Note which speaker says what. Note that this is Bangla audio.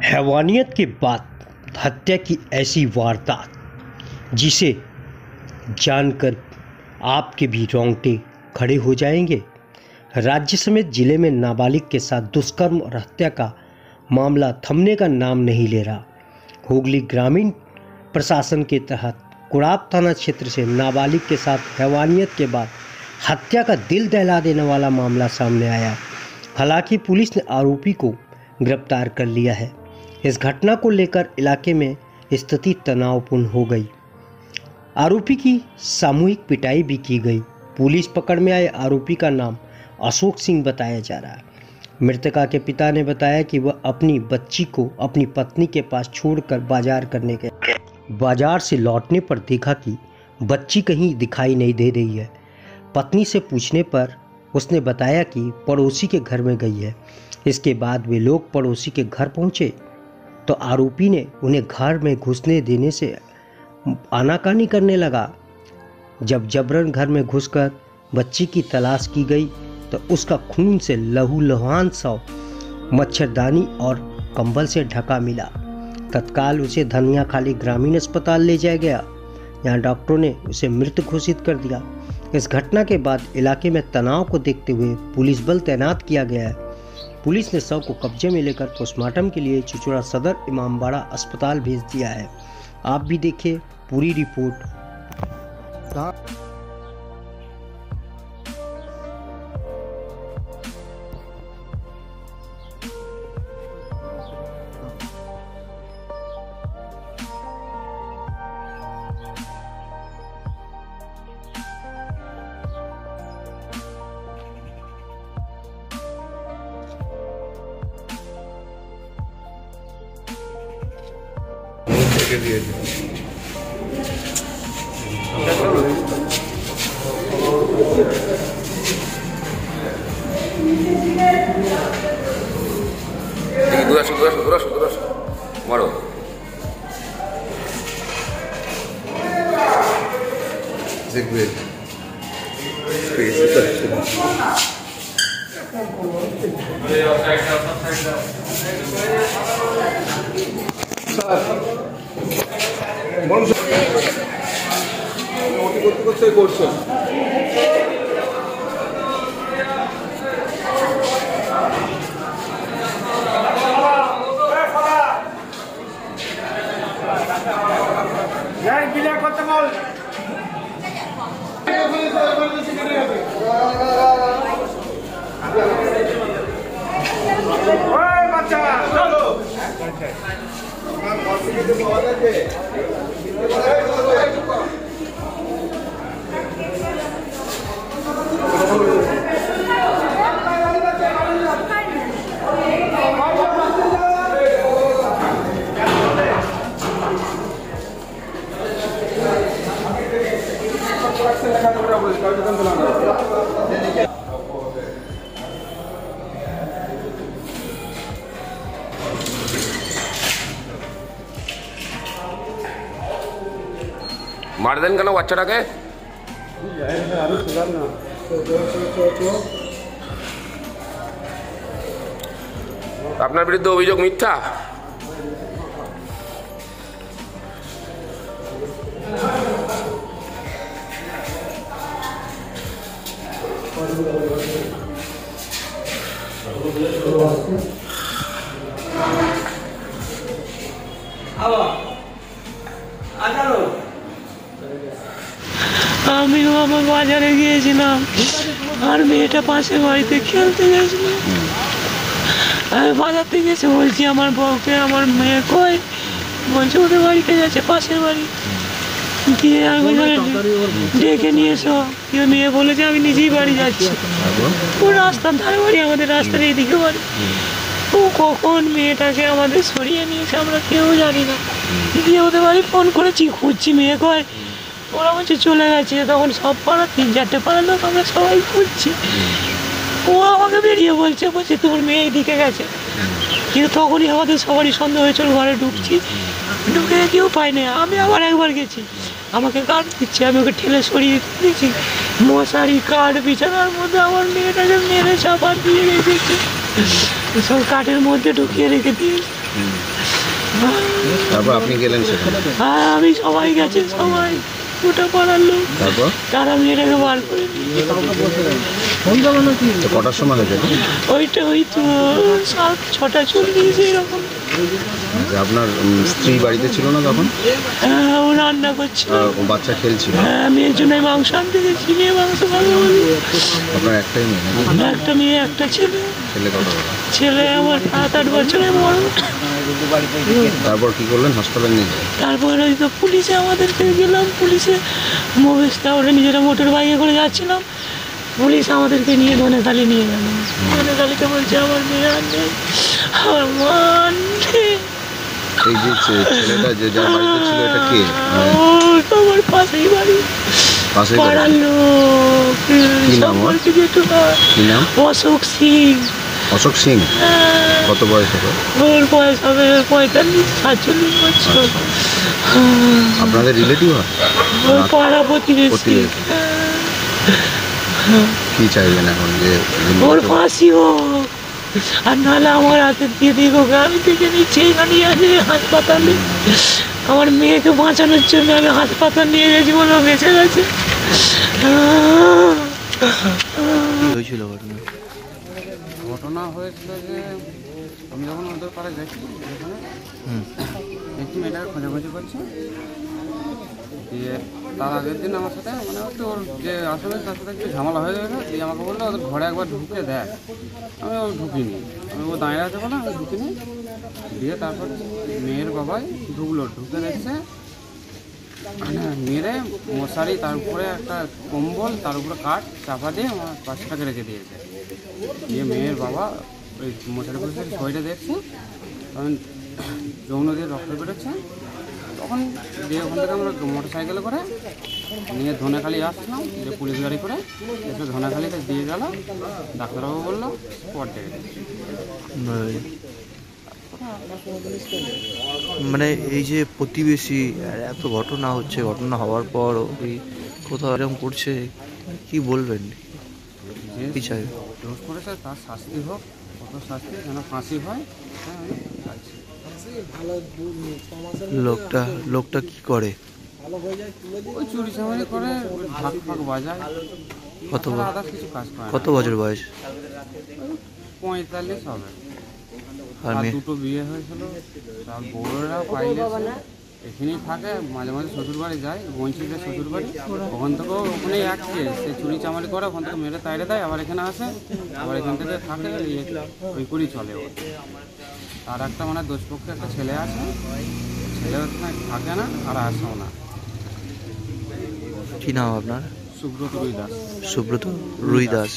Speaker 1: हैवानियत के बाद हत्या की ऐसी वारदात जिसे जानकर आपके भी रोंगटे खड़े हो जाएंगे। राज्य समेत जिले में नाबालिग के साथ दुष्कर्म और हत्या का मामला थमने का नाम नहीं ले रहा। हुगली ग्रामीण प्रशासन के तहत कुड़ाप थाना क्षेत्र से नाबालिग के साथ हैवानियत के बाद हत्या का दिल दहला देने वाला मामला सामने आया। हालांकि पुलिस ने आरोपी को गिरफ्तार कर लिया है। इस घटना को लेकर इलाके में स्थिति तनावपूर्ण हो गई। आरोपी की सामूहिक पिटाई भी की गई। पुलिस पकड़ में आए आरोपी का नाम अशोक सिंह बताया जा रहा है। मृतका के पिता ने बताया कि वह अपनी बच्ची को अपनी पत्नी के पास छोड़कर बाजार करने गए। बाजार से लौटने पर देखा कि बच्ची कहीं दिखाई नहीं दे रही है। पत्नी से पूछने पर उसने बताया कि पड़ोसी के घर में गई है। इसके बाद वे लोग पड़ोसी के घर पहुंचे तो आरोपी ने उन्हें घर में घुसने देने से आनाकानी करने लगा। जब जबरन घर में घुसकर बच्ची की तलाश की गई तो उसका खून से लहूलुहान सा मच्छरदानी और कंबल से ढका मिला। तत्काल उसे धनियाखाली ग्रामीण अस्पताल ले जाया गया। यहाँ डॉक्टरों ने उसे मृत घोषित कर दिया। इस घटना के बाद इलाके में तनाव को देखते हुए पुलिस बल तैनात किया गया है। पुलिस ने शव को कब्जे में लेकर पोस्टमार्टम के लिए चुचुड़ा सदर इमामबाड़ा अस्पताल भेज दिया है। आप भी देखिए पूरी रिपोर्ट।
Speaker 2: Durazo, Maro. Zigwe.
Speaker 3: মার দেন কেন বাচ্চাটাকে? আপনার বিরুদ্ধে অভিযোগ মিথ্যা?
Speaker 4: আমিও আমার বাজারে গিয়েছিলাম আর মেয়েটা পাশের বাড়িতে খেলতে গেছিল। আমি বাজার থেকে এসে বলছি আমার বউকে আমার মেয়ে কই, বলছে ওদের বাড়িতে গেছে পাশের বাড়ি। দিয়ে আমি ডেকে নিয়ে এসো। মেয়ে বলেছে আমি নিজেই বাড়ি যাচ্ছি। ও রাস্তার ধারে বাড়ি, আমাদের রাস্তার এইদিকে বাড়ি। ও কখন মেয়েটাকে আমাদের সরিয়ে নিয়েছে আমরা কেউ জানি না। দিয়ে ওদের বাড়ি ফোন করেছি, খুঁজছি মেয়ে কয়, ওরা বলছে চলে গেছে। তখন সব পাড়া 3-4টে পাড়ার লোক আমরা সবাই খুঁজছি। ও আমাকে বেরিয়ে বলছে তোর মেয়ে এদিকে গেছে। কিন্তু তখনই আমাদের সবারই সন্দেহ হয়েছিল। ঘরে ঢুকছি, ঢুকে কেউ পাই না। আমি আবার একবার গেছি, আমাকে কাঠ দিচ্ছে, আমি ওকে ঠেলে সরিয়ে দিয়েছি। মশারি কাঠ বিছানার মধ্যে আমার মেয়েটাকে মেরে চাপা দিয়ে রেখেছে, সব কাঠের মধ্যে ঢুকিয়ে রেখে দিয়েছে।
Speaker 5: তারপর আপনি গেলেন সেখানে,
Speaker 4: হ্যাঁ আমি সবাই গেছে, সবাই গোটা পাড়ার লোক,
Speaker 5: তারপর
Speaker 4: তারা মেয়েটাকে বার করে নিয়ে
Speaker 5: তো কটার সময় হয়েছে?
Speaker 4: ওইটা ওই তো 6:40 এরকম।
Speaker 5: যে আপনার স্ত্রী বাড়িতে ছিল না তখন?
Speaker 4: হ্যাঁ ও রান্না করছিল,
Speaker 5: ও বাচ্চা খেলছিল?
Speaker 4: হ্যাঁ মেয়ের জন্য মাংস আনতে গেছি, মেয়ে মাংস ভালো।
Speaker 5: আপনার একটাই মেয়ে নাকি?
Speaker 4: একটা মেয়ে একটা ছেলে।
Speaker 5: ছেলে কত বড়?
Speaker 4: ছেলে আমার 7-8 বছরের বড়।
Speaker 5: তারপর কি করলেন? হাসপাতালে নিয়ে যান?
Speaker 4: তারপরে ওই তো পুলিশে আমাদেরকে গেলাম, পুলিশে মোবিসটা ওরা নিজেরা মোটর বাইকে করে যাচ্ছিলাম, পুলিশ আমাদেরকে নিয়ে ধনেখালি নিয়ে গেল। ধনেখালিতে বলছে আমার মেয়ে আর নেই, আমার মা আর নেই।
Speaker 5: এই যে ছেলেটা যে যার বাড়িতে ছিল এটা কে?
Speaker 4: ও তো আমার পাশেই বাড়ি,
Speaker 5: পাশেই বাড়ি?
Speaker 4: পাড়ার লোক।
Speaker 5: কি নাম ওর?
Speaker 4: সম্পর্কে যেটুকু
Speaker 5: কি নাম?
Speaker 4: অশোক সিং।
Speaker 5: অশোক সিং? কত বয়স হবে?
Speaker 4: ওর বয়স হবে 45-47 বছর।
Speaker 5: আপনাদের রিলেটিভ হয়?
Speaker 4: ওর পাড়া প্রতিবেশী।
Speaker 5: কি চাইবেন এখন? যে
Speaker 4: ওর ফাঁসি হোক, আর নাহলে আমার হাতে দিয়ে দিক ওকে। আমি দেখে নিচ্ছি এখানে আছে হাসপাতালে, আমার মেয়েকে বাঁচানোর জন্য আমি হাসপাতাল নিয়ে গেছি বলে ও বেঁচে গেছে।
Speaker 5: হয়েছিল ঘটনা?
Speaker 6: ঘটনা হয়েছিল যে আমি যখন ওদের পাড়ায় গেছি সেখানে দেখছি মেয়েটাকে খোঁজাখুঁজি করছে, দিয়ে তার আগের দিন আমার সাথে মানে হচ্ছে ওর যে আসলে তার সাথে একটু ঝামেলা হয়ে গেলো, দিয়ে আমাকে বললো ওদের ঘরে একবার ঢুকে দেখ। আমি ও ঢুকিনি, আমি ও দাঁড়িয়ে আছে বলে আমি ঢুকিনি। দিয়ে তারপর মেয়ের বাবাই ঢুকলো, ঢুকে দেখছে মেরে মশারি, তার উপরে একটা কম্বল, তার উপরে কাঠ চাপা দিয়ে আমার পাশটাকে রেখে দিয়েছে। দিয়ে মেয়ের বাবা ওই মশারি পরে শরীরে দেখছে, তখন যৌন দিয়ে রক্ত বেরোচ্ছে। তখন দিয়ে ওখান থেকে আমরা মোটর সাইকেলে করে নিয়ে ধনেখালি আসলাম, যে পুলিশ গাড়ি করে এসে ধনেখালিতে দিয়ে গেল। ডাক্তারবাবু বললো স্পট ডেট।
Speaker 7: মানে এই যে প্রতিবেশী এত ঘটনা হচ্ছে, ঘটনা হওয়ার পর ওই কোথাও এরকম করছে, কি বলবেন? কি চাই?
Speaker 6: দোষ করেছে তার শাস্তি হোক, কত শাস্তি যেন ফাঁসি হয়।
Speaker 7: লোকটা কি করে?
Speaker 6: ওই চুরি চামারি করে, ঢাক ফাঁক বাজায়, আদার্স কিছু কাজ করে।
Speaker 7: কত বছর বয়স?
Speaker 6: 45 হবে।
Speaker 7: আর
Speaker 6: আর দুটো বিয়ে হয়েছিল, তার বউরাও পাইলে এখানেই থাকে, মাঝে মাঝে শ্বশুরবাড়ি যায়, বঞ্চিতের শ্বশুরবাড়ি। ওখান থেকেও ওখানেই এক কেস, সে চুরি চামারি করে, ওখান থেকে মেরে তাইরে দেয়, আবার এখানে আসে, আবার এখান থেকে থাকে, ওই করেই চলে। ওর তার একটা মানে দোষপক্ষে একটা ছেলে আছে, ছেলে থাকে না আর আসেও না।
Speaker 7: কি নাম আপনার?
Speaker 6: সুব্রত রুই দাস।
Speaker 7: সুব্রত রুই দাস।